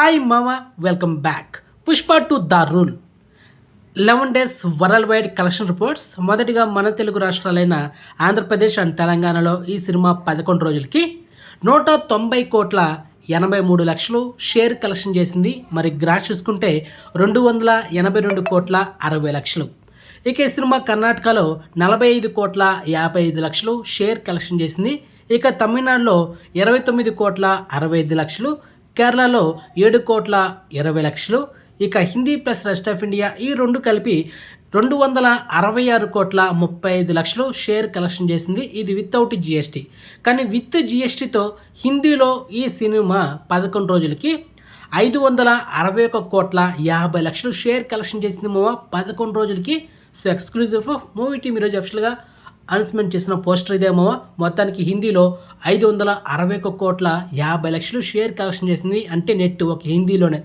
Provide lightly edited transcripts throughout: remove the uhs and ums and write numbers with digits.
Hi మామ, welcome back. Pushpa two the rule 11 days world wide collection reports. మొదటిగా మన Telugu రాష్ట్రాలైన Andhra Pradesh and తెలంగాణలో ఈ సినిమా 11 రోజులకి 190 కోట్ల 83 లక్షలు షేర్ కలెక్షన్ చేసింది. మరి గ్రాస్ చూసుకుంటే 282 కోట్ల 60 లక్షలు. ఇక ఈ సినిమా కర్ణాటకలో 45 కోట్ల 55 లక్షలు షేర్ కలెక్షన్ చేసింది. ఇక తమిళనాడులో 29 కోట్ల 65 లక్షలు, కేరళలో 7 కోట్ల 20 లక్షలు. ఇక Hindi plus rest of India ఈ రెండు కలిపి 266 కోట్ల 35 లక్షలు షేర్ కలెక్షన్ చేసింది. ఇది వితౌట్ జిఎస్టీ. కానీ విత్ జిఎస్టీతో హిందీలో ఈ సినిమా 11 రోజులకి 561 కోట్ల 50 లక్షలు షేర్ కలెక్షన్ చేసింది. 11 రోజులకి. So exclusive of movie team ఈరోజు అఫిషియల్గా అనౌన్స్మెంట్ చేసిన పోస్టర్ ఇదేమో. మొత్తానికి హిందీలో 561 కోట్ల 50 లక్షలు షేర్ కలెక్షన్ చేసింది. అంటే నెట్ ఒక హిందీలోనే.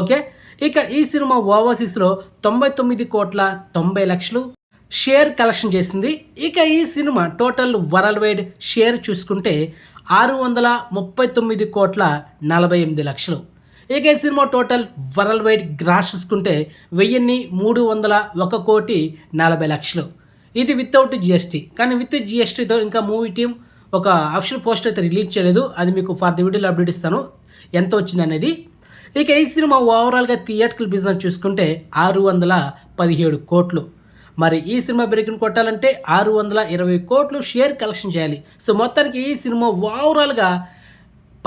ఓకే. ఇక ఈ సినిమా ఓవర్సీస్లో 99 కోట్ల 90 లక్షలు షేర్ కలెక్షన్ చేసింది. ఇక ఈ సినిమా టోటల్ వరల్డ్ వైడ్ షేర్ చూసుకుంటే 639 కోట్ల 48 లక్షలు. ఇక ఈ సినిమా టోటల్ వరల్డ్ వైడ్ గ్రాస్ చూసుకుంటే 1301 కోటి 40 లక్షలు. ఇది వితౌట్ జిఎస్టీ. కానీ విత్ జిఎస్టీతో ఇంకా మూవీ టీమ్ ఒక అఫిషియల్ పోస్టర్ అయితే రిలీజ్ చేయలేదు. అది మీకు ఫర్ ది వీడియోలో అప్డేట్ ఇస్తాను ఎంత వచ్చింది అనేది. ఇక ఈ సినిమా ఓవరాల్గా థియేట్రికల్ బిజినెస్ చూసుకుంటే 617 కోట్లు. మరి ఈ సినిమా బ్రేక్ని కొట్టాలంటే 620 కోట్లు షేర్ కలెక్షన్ చేయాలి. సో మొత్తానికి ఈ సినిమా ఓవరాల్గా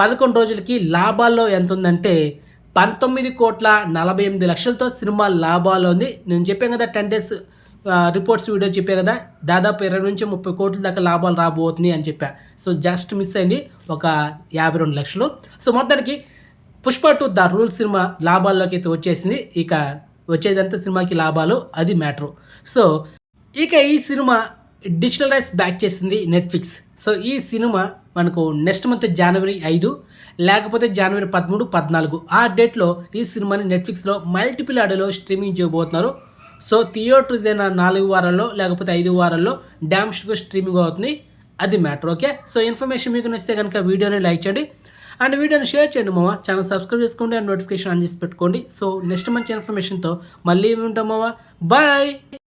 11 రోజులకి లాభాల్లో ఎంత ఉందంటే 19 కోట్ల 48 లక్షలతో సినిమా లాభాల్లో ఉంది. నేను చెప్పాను కదా 10 days రిపోర్ట్స్ వీడియో చెప్పే కదా, దాదాపు 20 నుంచి 30 కోట్ల దాకా లాభాలు రాబోతుంది అని చెప్పా. సో జస్ట్ మిస్ అయింది ఒక 52 లక్షలు. సో మొత్తానికి Pushpa two the rule cinema లాభాల్లోకి అయితే వచ్చేసింది. ఇక వచ్చేదంతా సినిమాకి లాభాలు, అది మ్యాటరు. సో ఇక ఈ సినిమా డిజిటల్ రైట్స్ బ్యాక్ చేసింది నెట్ఫ్లిక్స్. సో ఈ సినిమా మనకు నెక్స్ట్ మంత్ జనవరి 5 లేకపోతే జనవరి 13, 14 ఆ డేట్లో ఈ సినిమాని నెట్ఫ్లిక్స్లో మల్టిపుల్ ఆడియోలో స్ట్రీమింగ్ చేయబోతున్నారు. సో థియేటర్స్ అయినా 4 వారాల్లో లేకపోతే 5 వారాల్లో డ్యామ్స్గా స్ట్రీమింగ్ అవుతుంది, అది మ్యాటర్. ఓకే. సో ఇన్ఫర్మేషన్ మీకు నచ్చితే కనుక వీడియోని లైక్ చేయండి అండ్ వీడియోని షేర్ చేయండి మామ. ఛానల్ సబ్స్క్రైబ్ చేసుకోండి అండ్ నోటిఫికేషన్ ఆన్ చేసి పెట్టుకోండి. సో నెక్స్ట్ మంచి ఇన్ఫర్మేషన్తో మళ్ళీ ఉంటాం మామ. బాయ్.